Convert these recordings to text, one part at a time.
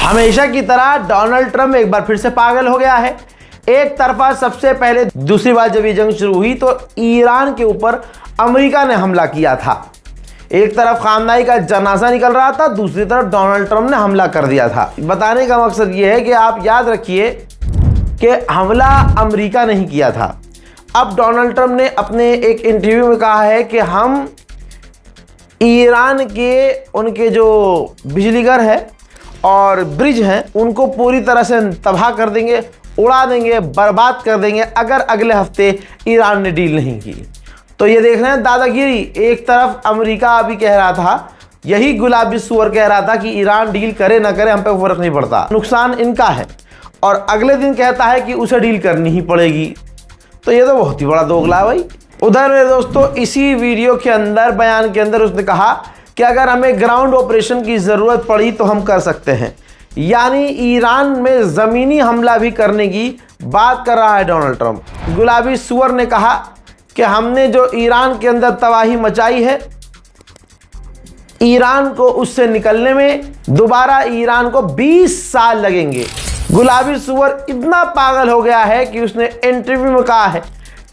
हमेशा की तरह डोनाल्ड ट्रंप एक बार फिर से पागल हो गया है। एक तरफा सबसे पहले दूसरी बार जब ये जंग शुरू हुई तो ईरान के ऊपर अमेरिका ने हमला किया था। एक तरफ खामनेई का जनाजा निकल रहा था, दूसरी तरफ डोनाल्ड ट्रंप ने हमला कर दिया था। बताने का मकसद ये है कि आप याद रखिए कि हमला अमेरिका नहीं किया था। अब डोनाल्ड ट्रंप ने अपने एक इंटरव्यू में कहा है कि हम ईरान के उनके जो बिजली घर है और ब्रिज हैं उनको पूरी तरह से तबाह कर देंगे, उड़ा देंगे, बर्बाद कर देंगे अगर अगले हफ्ते ईरान ने डील नहीं की। तो ये देख रहे हैं दादागिरी। एक तरफ अमेरिका अभी कह रहा था, यही गुलाबी सुअर कह रहा था कि ईरान डील करे ना करे हम पे फर्क नहीं पड़ता, नुकसान इनका है, और अगले दिन कहता है कि उसे डील करनी ही पड़ेगी। तो ये तो बहुत ही बड़ा दोगला है भाई। उधर मेरे दोस्तों इसी वीडियो के अंदर बयान के अंदर उसने कहा कि अगर हमें ग्राउंड ऑपरेशन की ज़रूरत पड़ी तो हम कर सकते हैं, यानी ईरान में ज़मीनी हमला भी करने की बात कर रहा है डोनाल्ड ट्रंप। गुलाबी सुअर ने कहा कि हमने जो ईरान के अंदर तबाही मचाई है, ईरान को उससे निकलने में दोबारा ईरान को 20 साल लगेंगे। गुलाबी सुअर इतना पागल हो गया है कि उसने इंटरव्यू में कहा है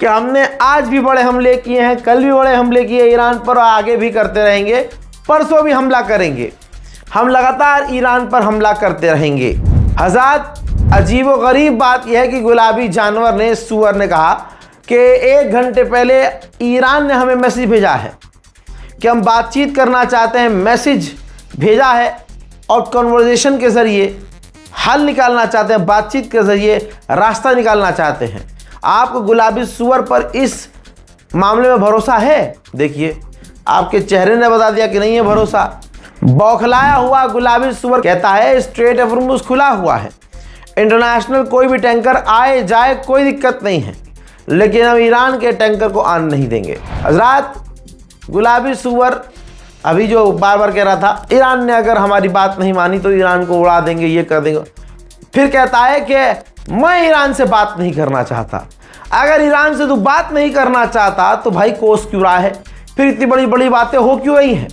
कि हमने आज भी बड़े हमले किए हैं, कल भी बड़े हमले किए ईरान पर और आगे भी करते रहेंगे, परसों भी हमला करेंगे, हम लगातार ईरान पर हमला करते रहेंगे। हज़ात अजीब व गरीब बात यह है कि गुलाबी जानवर ने, सुअर ने कहा कि 1 घंटे पहले ईरान ने हमें मैसेज भेजा है कि हम बातचीत करना चाहते हैं, मैसेज भेजा है और कन्वर्सेशन के ज़रिए हल निकालना चाहते हैं, बातचीत के ज़रिए रास्ता निकालना चाहते हैं। आपको गुलाबी सुअर पर इस मामले में भरोसा है? देखिए आपके चेहरे ने बता दिया कि नहीं है भरोसा। बौखलाया हुआ गुलाबी सुअर कहता है स्ट्रेट ऑफ हॉर्मुज़ खुला हुआ है, इंटरनेशनल कोई भी टैंकर आए जाए कोई दिक्कत नहीं है, लेकिन हम ईरान के टैंकर को आने नहीं देंगे। हजरात, गुलाबी सुअर अभी जो बार बार कह रहा था ईरान ने अगर हमारी बात नहीं मानी तो ईरान को उड़ा देंगे, ये कर देंगे, फिर कहता है कि मैं ईरान से बात नहीं करना चाहता। अगर ईरान से तू बात नहीं करना चाहता तो भाई कोस क्यों रहा है? फिर इतनी बड़ी बड़ी बातें हो क्यों रही हैं?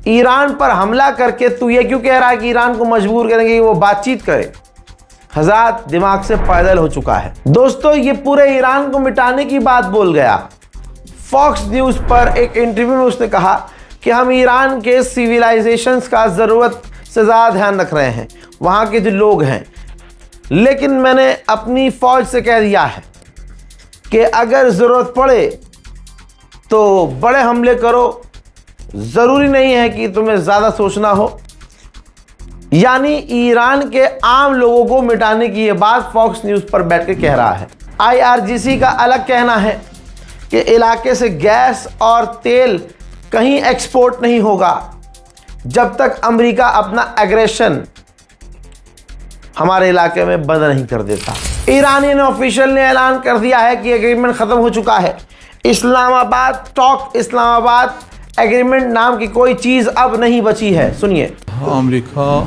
ईरान पर हमला करके तू ये क्यों कह रहा है कि ईरान को मजबूर करेंगे कि वो बातचीत करे? हज़ात दिमाग से पैदल हो चुका है। दोस्तों ये पूरे ईरान को मिटाने की बात बोल गया। फॉक्स न्यूज़ पर एक इंटरव्यू में उसने कहा कि हम ईरान के सिविलाइजेशंस का ज़रूरत से ज़्यादा ध्यान रख रहे हैं, वहाँ के जो लोग हैं, लेकिन मैंने अपनी फ़ौज से कह दिया है कि अगर ज़रूरत पड़े तो बड़े हमले करो, ज़रूरी नहीं है कि तुम्हें ज़्यादा सोचना हो। यानी ईरान के आम लोगों को मिटाने की ये बात फॉक्स न्यूज़ पर बैठ के कह रहा है। IRGC का अलग कहना है कि इलाके से गैस और तेल कहीं एक्सपोर्ट नहीं होगा जब तक अमेरिका अपना एग्रेशन हमारे इलाके में बंद नहीं कर देता। ईरानियन ऑफिशियल ने ऐलान कर दिया है कि एग्रीमेंट ख़त्म हो चुका है। इस्लामाबाद एग्रीमेंट नाम की कोई चीज़ अब नहीं बची है। सुनिए। अमेरिका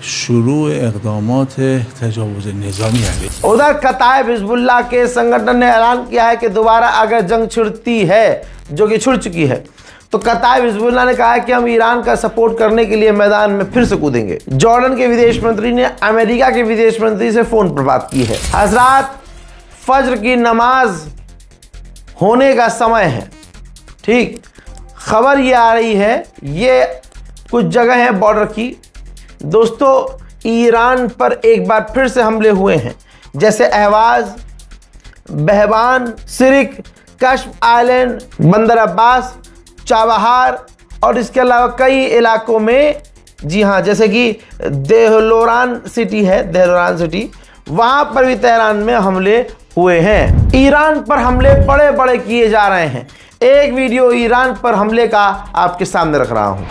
शुरू इक़दामात तजावुज़ निज़ामी है। उधर कताइब हिज़्बुल्लाह के संगठन ने ऐलान किया है कि दोबारा अगर जंग छिड़ती है, जो कि छिड़ चुकी है, तो कताइब हिज़्बुल्लाह ने कहा है कि हम ईरान का सपोर्ट करने के लिए मैदान में फिर से कूदेंगे। जॉर्डन के विदेश मंत्री ने अमेरिका के विदेश मंत्री से फ़ोन पर बात की है। हज़रात, फज्र की नमाज होने का समय है, ठीक। खबर ये आ रही है, ये कुछ जगह है बॉर्डर की दोस्तों, ईरान पर एक बार फिर से हमले हुए हैं, जैसे अहवाज, बहबान, सिरिक, कश्फ आइलैंड, बंदर अब्बास, चाबहार और इसके अलावा कई इलाकों में, जी हाँ, जैसे कि देहलोरान सिटी है, देहलोरान सिटी, वहाँ पर भी तेहरान में हमले हुए हैं। ईरान पर हमले बड़े बड़े किए जा रहे हैं। एक वीडियो ईरान पर हमले का आपके सामने रख रहा हूँ।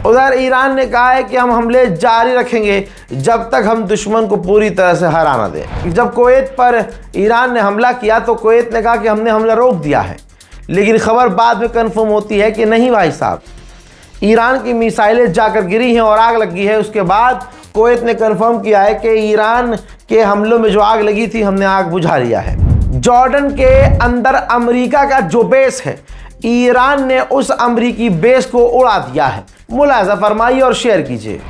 उधर ईरान ने कहा है कि हम हमले जारी रखेंगे जब तक हम दुश्मन को पूरी तरह से हरा ना दें। जब कुवैत पर ईरान ने हमला किया तो कुवैत ने कहा कि हमने हमला रोक दिया है, लेकिन खबर बाद में कन्फर्म होती है कि नहीं भाई साहब, ईरान की मिसाइलें जाकर गिरी हैं और आग लगी है। उसके बाद कुवैत ने कन्फर्म किया है कि ईरान के हमलों में जो आग लगी थी हमने आग बुझा लिया है। जॉर्डन के अंदर अमेरिका का जो बेस है, ईरान ने उस अमेरिकी बेस को उड़ा दिया है। मुलाहिजा फरमाइए और शेयर कीजिए।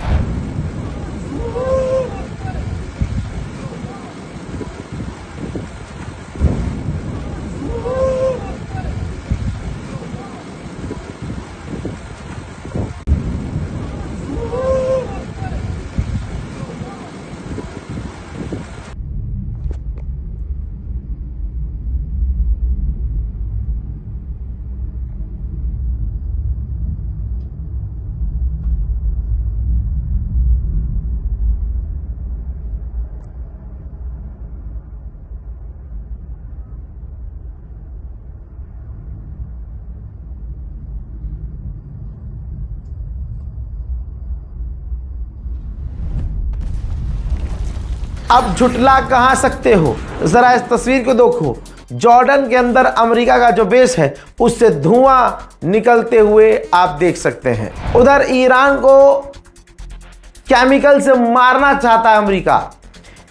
अब झुटला कहाँ सकते हो, जरा इस तस्वीर को देखो। जॉर्डन के अंदर अमेरिका का जो बेस है उससे धुआं निकलते हुए आप देख सकते हैं। उधर ईरान को केमिकल से मारना चाहता है अमेरिका।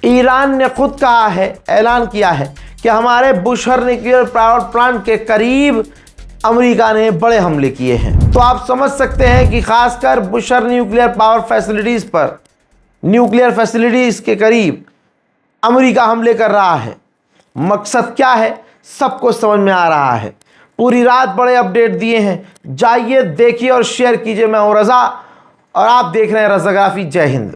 ईरान ने खुद कहा है, ऐलान किया है कि हमारे बुशहर न्यूक्लियर पावर प्लांट के करीब अमेरिका ने बड़े हमले किए हैं। तो आप समझ सकते हैं कि खासकर बुशहर न्यूक्लियर पावर फैसिलिटीज पर, न्यूक्लियर फैसिलिटीज के करीब अमेरिका हमले कर रहा है। मकसद क्या है सबको समझ में आ रहा है। पूरी रात बड़े अपडेट दिए हैं, जाइए देखिए और शेयर कीजिए। मैं हूं रज़ा और आप देख रहे हैं रज़ाग्राफी। जय हिंद।